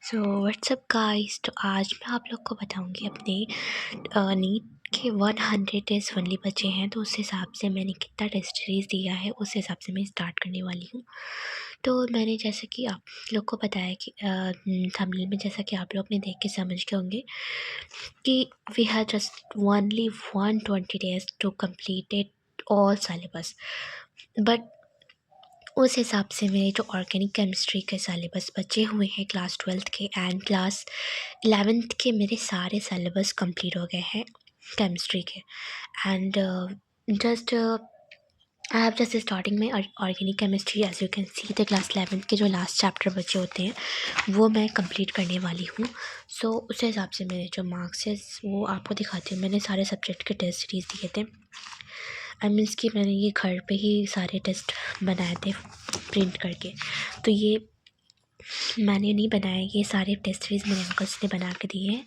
So what's up guys. तो आज मैं आप लोग को बताऊंगी अपने नीट के 100 टेस्ट ओनली बचे हैं, तो उस हिसाब से मैंने कितना टेस्ट सीरीज़ दिया है उस हिसाब से मैं स्टार्ट करने वाली हूँ। तो मैंने जैसा कि आप लोग को बताया कि थंबनेल में जैसा कि आप लोग ने देख के समझ गए होंगे कि we have just only 120 days to completed all syllabus. But उस हिसाब से मेरे जो ऑर्गेनिक केमिस्ट्री के सिलेबस बचे हुए हैं क्लास 12th के एंड क्लास 11th के, मेरे सारे सिलेबस कंप्लीट हो गए हैं केमिस्ट्री के। And just I have just starting में organic chemistry. As you can see the class 11th के जो लास्ट चैप्टर बचे होते हैं वो मैं कंप्लीट करने वाली हूँ। सो उस हिसाब से मेरे जो मार्क्स है वो आपको दिखाती हूँ। मैंने सारे सब्जेक्ट के टेस्ट सीरीज़ दिए थे। आई मीन्स कि मैंने ये घर पे ही सारे टेस्ट बनाए थे प्रिंट करके। तो ये मैंने नहीं बनाया, ये सारे टेस्ट सीरीज़ मेरे अंकल्स ने बना के दिए हैं।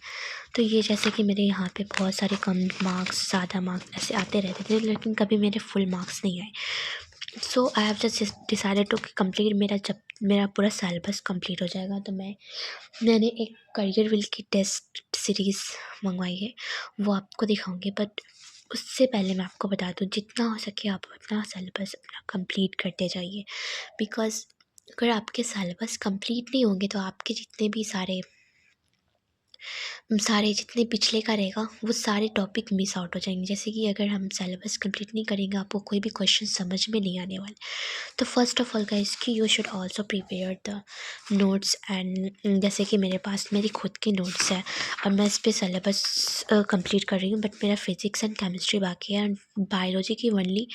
तो ये जैसे कि मेरे यहाँ पे बहुत सारे कम मार्क्स, ज़्यादा मार्क्स ऐसे आते रहते थे, लेकिन कभी मेरे फुल मार्क्स नहीं आए। So I have just decided to complete. जब मेरा पूरा सिलेबस कंप्लीट हो जाएगा तो मैंने एक करियर विल की टेस्ट सीरीज़ मंगवाई है, वो आपको दिखाऊंगी। बट उससे पहले मैं आपको बता दूँ, जितना हो सके आप अपना सिलेबस अपना कंप्लीट करते जाइए। बिकॉज़ अगर आपके सिलेबस कंप्लीट नहीं होंगे तो आपके जितने भी सारे जितने पिछले का रहेगा वो सारे टॉपिक मिस आउट हो जाएंगे। जैसे कि अगर हम सिलेबस कंप्लीट नहीं करेंगे आपको कोई भी क्वेश्चन समझ में नहीं आने वाले। तो फर्स्ट ऑफ ऑल गाइस कि you should also prepare the notes. And जैसे कि मेरे पास मेरी खुद की नोट्स है और मैं इस पे सिलेबस कंप्लीट कर रही हूँ। बट मेरा फिज़िक्स एंड केमिस्ट्री बाकी है एंड बायोलॉजी की ओनली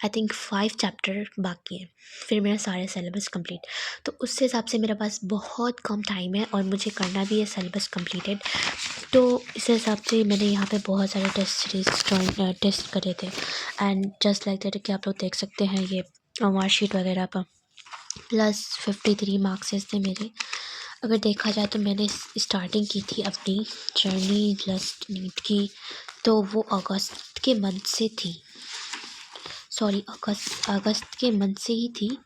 आई थिंक 5 चैप्टर बाकी है, फिर मेरा सारे सिलेबस कंप्लीट। तो उस हिसाब से मेरे पास बहुत कम टाइम है और मुझे करना भी है सिलेबस कंप्लीटेड। तो इस हिसाब से मैंने यहाँ पे बहुत सारे टेस्ट सीरीज टेस्ट करे थे। एंड जस्ट लाइक दैट कि आप लोग देख सकते हैं ये मार्कशीट वगैरह पर प्लस 53 मार्क्स थे मेरे। अगर देखा जाए तो मैंने स्टार्टिंग की थी अपनी जर्नी जस्ट नीट की, तो वो अगस्त के मंथ से थी, सॉरी अगस्त के मंथ से ही थी।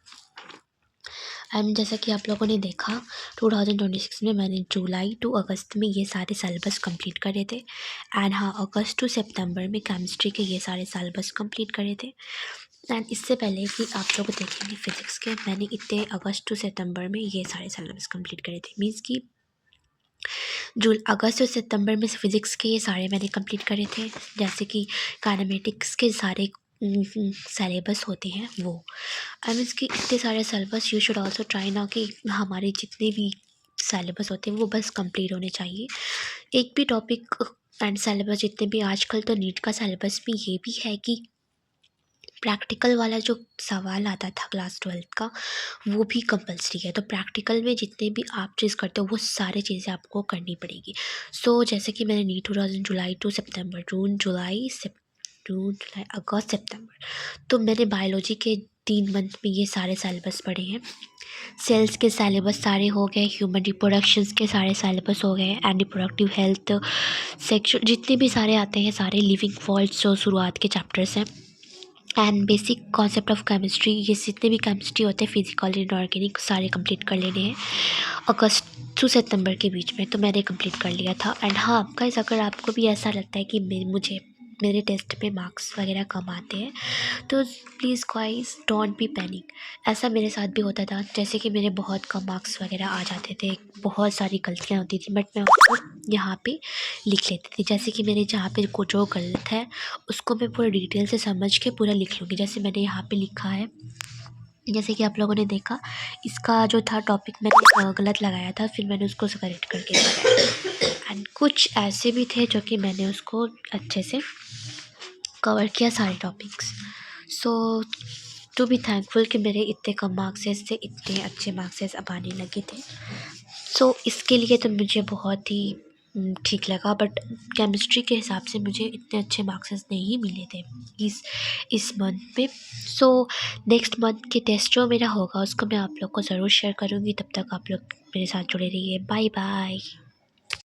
एंड जैसा कि आप लोगों ने देखा 2026 में मैंने जुलाई टू अगस्त में ये सारे सिलेबस कंप्लीट करे थे। एंड हाँ, अगस्त टू सितंबर में केमिस्ट्री के ये सारे सिलेबस कंप्लीट करे थे। एंड इससे पहले कि आप लोग देखेंगे फिज़िक्स के, मैंने इतने अगस्त टू सितंबर में ये सारे सिलेबस कंप्लीट करे थे। मीन्स कि अगस्त और सितंबर में फिज़िक्स के ये सारे मैंने कंप्लीट करे थे। जैसे कि काइनेमेटिक्स के सारे सिलेबस होते हैं वो। आई मीन्स कि इतने सारे syllabus you should also try ना कि हमारे जितने भी सिलेबस होते हैं वो बस कंप्लीट होने चाहिए। एक भी टॉपिक एंड सिलेबस जितने भी, आजकल तो नीट का सिलेबस में ये भी है कि प्रैक्टिकल वाला जो सवाल आता था क्लास 12th का वो भी कंपलसरी है। तो प्रैक्टिकल में जितने भी आप चीज़ करते हो वो सारी चीज़ें आपको करनी पड़ेगी। सो जैसे कि मैंने नीट 2000 जुलाई टू सितंबर, जून जुलाई अगस्त सितंबर, तो मैंने बायोलॉजी के 3 मंथ में ये सारे सिलेबस पढ़े हैं। सेल्स के सिलेबस सारे हो गए, ह्यूमन रिप्रोडक्शंस के सारे सिलेबस हो गए, एंड रिप्रोडक्टिव हेल्थ, सेक्शुअल जितने भी सारे आते हैं, सारे लिविंग फॉल्ट्स जो शुरुआत के चैप्टर्स हैं, and basic concept of chemistry, ये जितने भी केमिस्ट्री होते हैं फिजिकल एंड ऑर्गेनिक सारे कंप्लीट कर लेने हैं अगस्त टू सितंबर के बीच में। तो मैंने कंप्लीट कर लिया था। एंड हाँ गाइस, अगर आपको भी ऐसा लगता है कि मुझे मेरे टेस्ट पे मार्क्स वगैरह कम आते हैं तो please guys don't be panic. ऐसा मेरे साथ भी होता था, जैसे कि मेरे बहुत कम मार्क्स वगैरह आ जाते थे, बहुत सारी गलतियाँ होती थी, बट मैं उसको यहाँ पे लिख लेती थी। जैसे कि मेरे जहाँ पे जो गलत है उसको मैं पूरा डिटेल से समझ के पूरा लिख लूँगी। जैसे मैंने यहाँ पे लिखा है, जैसे कि आप लोगों ने देखा, इसका जो था टॉपिक मैंने गलत लगाया था, फिर मैंने उसको करेक्ट करके लगाया। एंड कुछ ऐसे भी थे जो कि मैंने उसको अच्छे से कवर किया सारे topics. So to be thankful कि मेरे इतने कम मार्क्सेस से इतने अच्छे मार्क्सेस अब आने लगे थे। सो इसके लिए तो मुझे बहुत ही ठीक लगा। बट केमिस्ट्री के हिसाब से मुझे इतने अच्छे मार्क्सेस नहीं मिले थे इस मंथ में। सो नेक्स्ट मंथ के टेस्ट जो मेरा होगा उसको मैं आप लोग को ज़रूर शेयर करूँगी। तब तक आप लोग मेरे साथ जुड़े रहिए। Bye bye.